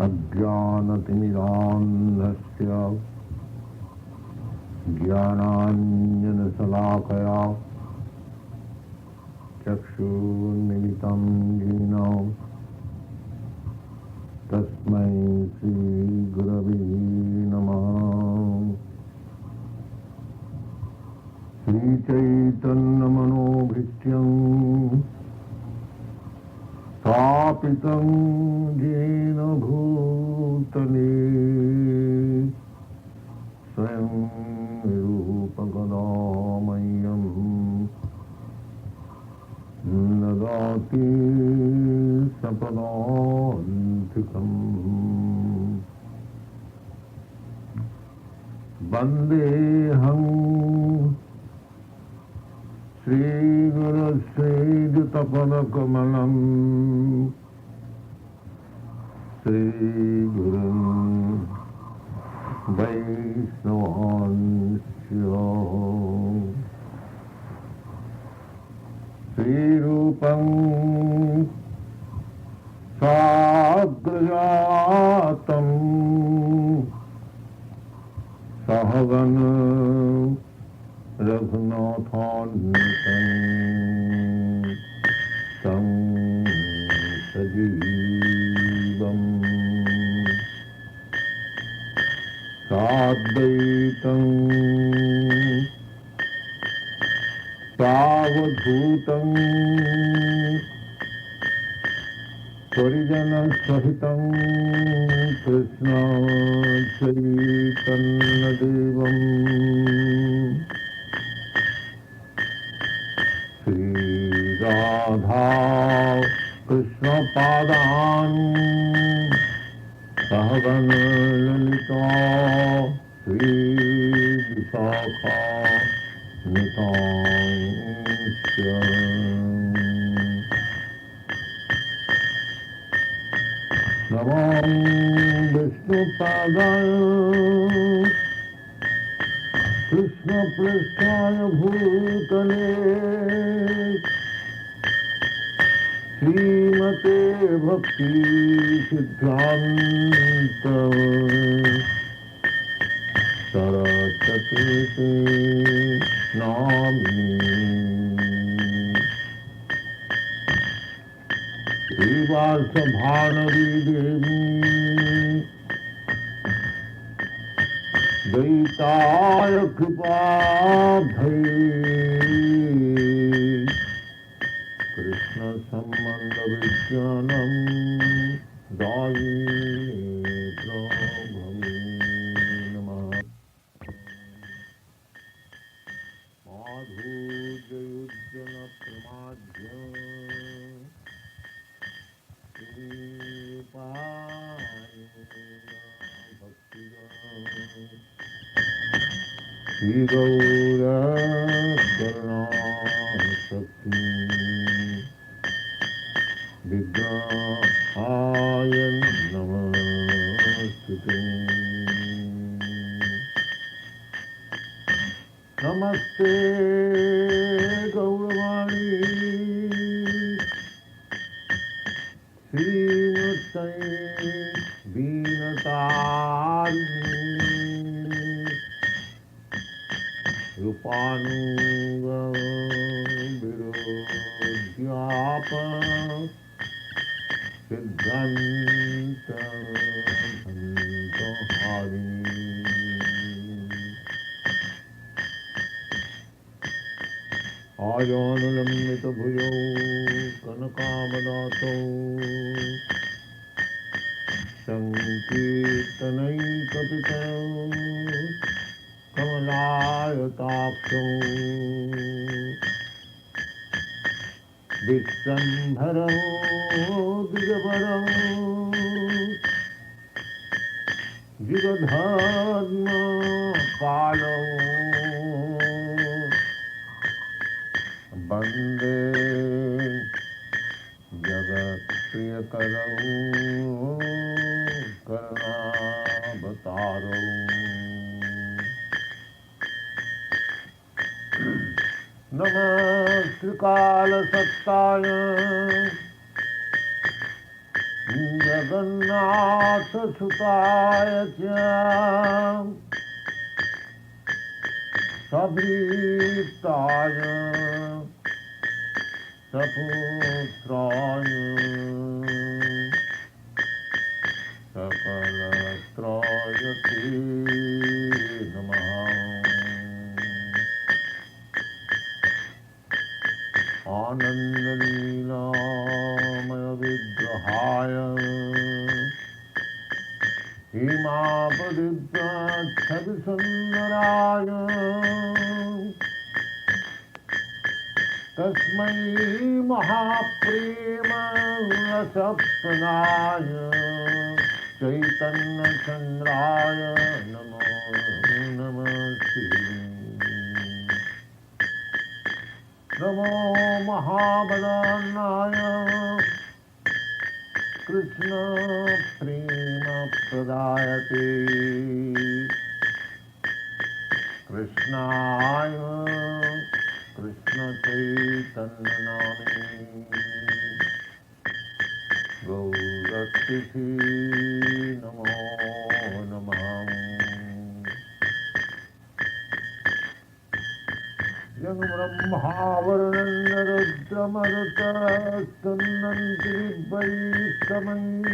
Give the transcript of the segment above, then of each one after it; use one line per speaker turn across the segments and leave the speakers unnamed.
अज्ञानतिमिरान्धस्य ज्ञानाञ्जनशलाकया चक्षुर्मिलितं येन तस्मै श्रीगुरवे नमः। श्रीचैतन्यमनोभीष्टं स्थापितं येन भूतले स्वयं रूपकदामह्यं ददाति सपदान्तिकम्। वन्देऽहं श्रीगुरुश्रीयुतपदकमलं श्रीगुरुं वैष्णवांश्च। श्रीरूपं साग्रजातं सहगण रघुनाथान्वितं तं सजीवं साद्वैतं सावधूतं परिजनसहितं कृष्ण चैतन्यदेवं श्रीराधा कृष्णपादान् सहगण ललिता श्रीविशाखान्वितांश्च। नमो विष्णुपादाय कृष्णपृष्ठाय भूतले श्रीमते भक्ति सिद्धान्त सरस्वती नामिनी। श्रीवासभानवी देवी दैताय कृपाभै कृष्ण संबंध विज्ञानं दायि प्रभवे नमः। माधुर्ययुज्जन प्रमाद्य श्रीगौरकरुणाशक्ति विग्रहाय नमस्ते। नमस्ते गौरवाणी श्रीमते वीणतारिणी रूपानुग विरोध्याप सिद्धान्त भन्तहारिणी। आजानुलम्बितभुजौ कनकावदातौ सङ्कीर्तनैकपितरौ कमलायताक्षौ विश्वम्भरौ द्विजवरौ युगधर्मपालौ वन्दे जगत्प्रियकरौ करुणावतारौ। नमः श्रीकालसत्ताय जगन्नाथसुताय च सभीताय सपुत्राय सकलत्रायते नमः। आनन्दलीलामय विग्रहाय हेमापदिव्याच्छविसुन्दराय तस्मै महाप्रेमरसप्रदाय चैतन्यचन्द्राय नमो नमस्ते। नमो महाबलाय कृष्ण प्रेम प्रदायते कृष्णाय कृष्ण चैतन्य नामिने गौरतिथे नमो नमः। यं ब्रह्मा वरुणं रुद्रमरुतस्तुन्नन्ति दिव्यैस्तमैः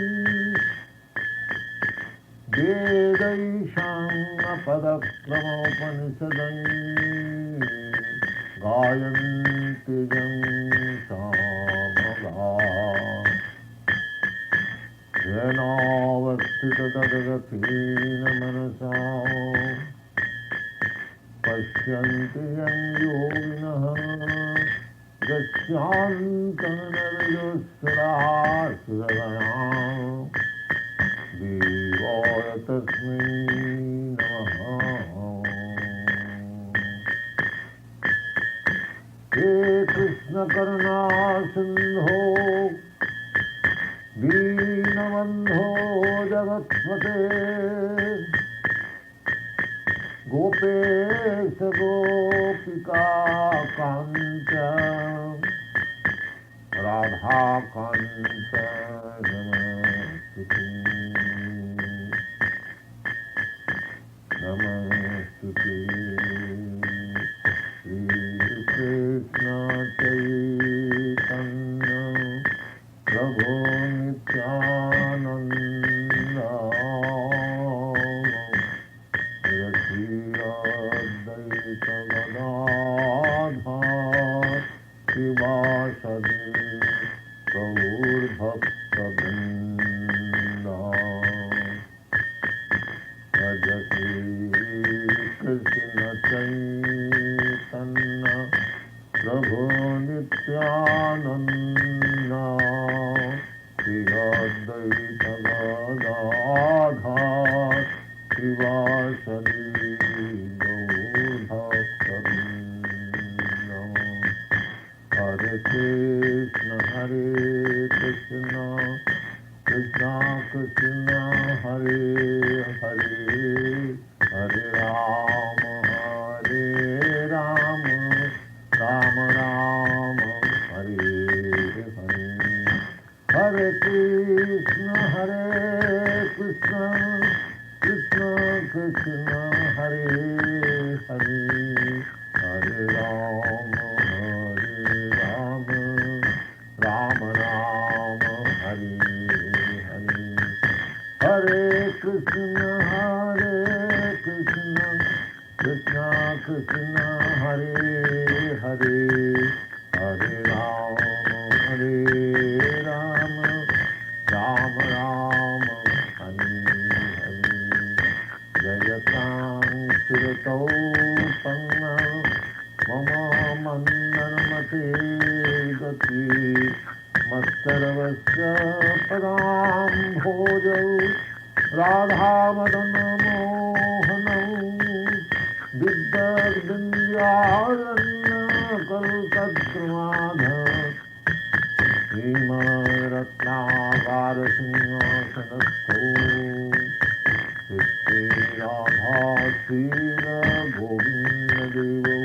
वेदैशाङ्गपदक्रमोपनिषदैः गायन्ति यं सामगाः येनावस्थिततद्गतेन मनसा पश्यन्ति यं योगिनः गच्छान्तनरयोत्सरासुरगणा देवाय तस्मै नमः। हे कृष्ण करुणा सिन्धो दीनबन्धो जगत्पते गोपेश गोपिका कान्त राधा कान्त नमस्तुते नमस्तुते। श्रीकृष्ण चैतन्य प्रभो नित्यानन्द अद्वैत गदाधर शिवासदि गौरभक्तवृन्द भज श्रीकृष्ण चैतन्य प्रभो नित्यानन्द श्री अद्वैत गदाधर शिवासदि हरे कृष्ण कृष्ण कृष्ण हरे हरे हरे राम राम राम हरे हरे। हरे कृष्ण कृष्ण कृष्ण हरे हरे हरे राम राम हरे हरे। हरे कृष्ण कृष्ण कृष्ण हरे हरे हरे राम राम हरे हरे। जयतां सुरतौ पन्ना मम मन्दनमते गति मत्सर्वस्य पदां भोजौ राधामदनमोहनौ विद्यारण्यकल्पद्रुमाध हेमरत्नागारसिंहासनस्थौ श्रीराधाश्रीरगोविन्ददेवौ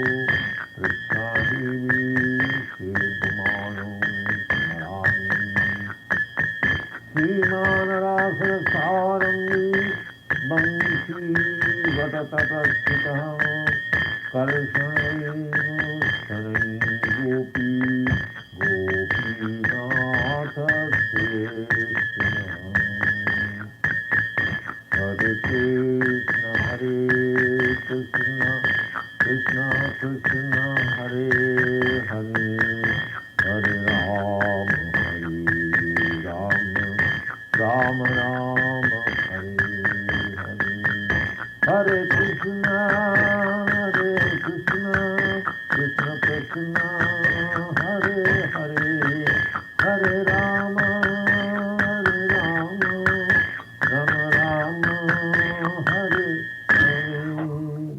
कृष्णादेवी श्रीगुमानौ स्मरामि। Vatatatastitaṁ Karsanai Gopi Gopinath Krishna Hare Krishna Hare Krishna Krishna Krishna Hare Hare Hare Rama Rama Rama Hare Hare Hare Krishna Krishna Krishna Hare Hare Hare Rama Rama Rama Hare Hare.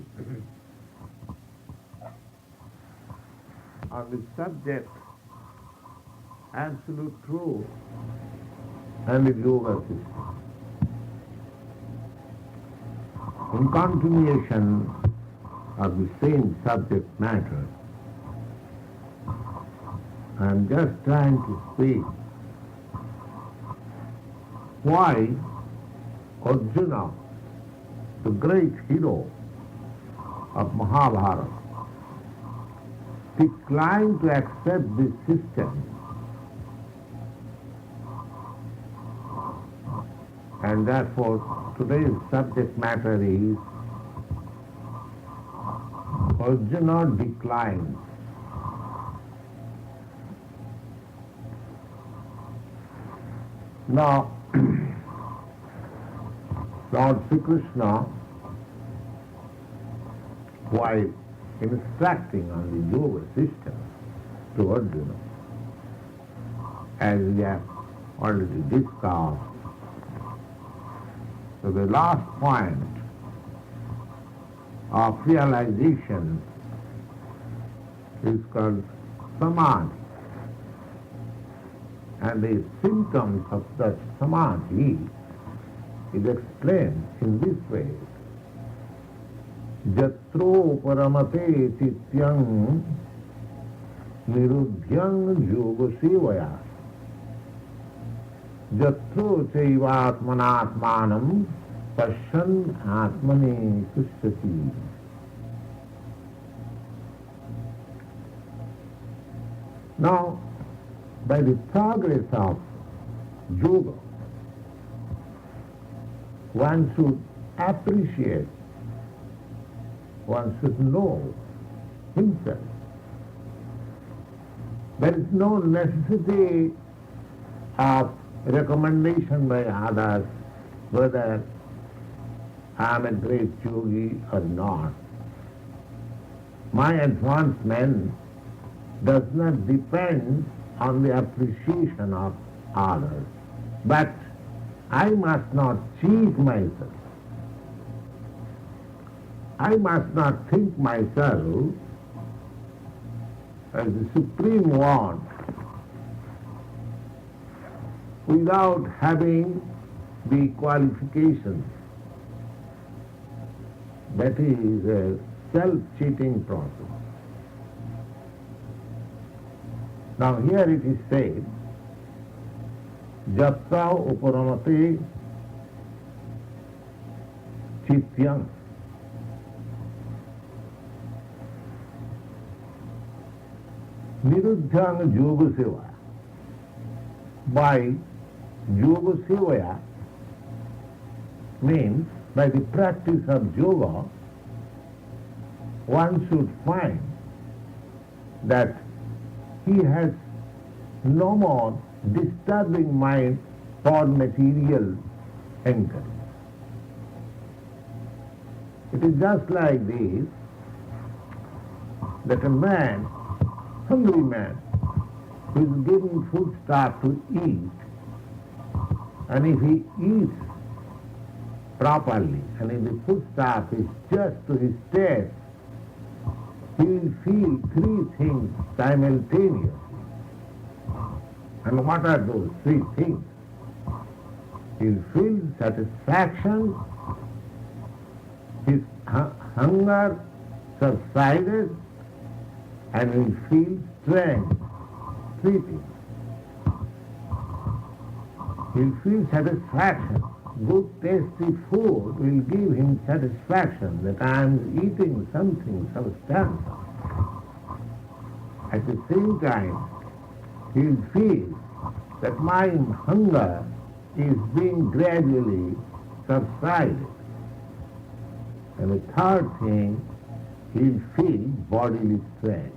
On the subject absolute truth and the yoga system. In continuation of the same subject matter, I am just trying to speak why Arjuna, the great hero of Mahabharata, declined to accept this system, and therefore today's subject matter is Arjuna declines. Now, Lord Sri Krishna, while instructing on the yoga system to Arjuna, as we have already discussed, so the last point of realization is called samādhi, and the symptoms of such samādhi is explained in this way. Yatroparamate cittaṁ niruddhaṁyoga-sevayā yatra caivātmanātmānaṁ paśyann ātmani tuṣyati. Now, by the progress of yoga, one should appreciate, one should know himself. There is no necessity of recommendation by others whether I am a great yogi or not. My advancement does not depend on the appreciation of others, but I must not cheat myself. I must not think myself as the supreme one without having the qualifications. That is a self-cheating process. Now here it is said, yatroparamate cittaṁ. Niruddhaṁyoga-sevayā. By yoga-sevayā means by the practice of yoga, one should find that he has no more disturbing mind for material anger. It is just like this, that a man, hungry man, who is given food stuff to eat, and if he eats properly, and if the food stuff is just to his taste, he will feel three things simultaneously. And what are those three things? He will feel satisfaction, his hunger subsided, and he will feel strength. Three things. He will feel satisfaction good tasty food will give him satisfaction that I am eating something substantial. At the same time, he will feel that my hunger is being gradually subsided. And the third thing, he will feel bodily strength.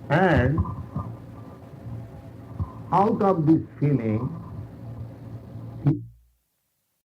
And out of this feeling,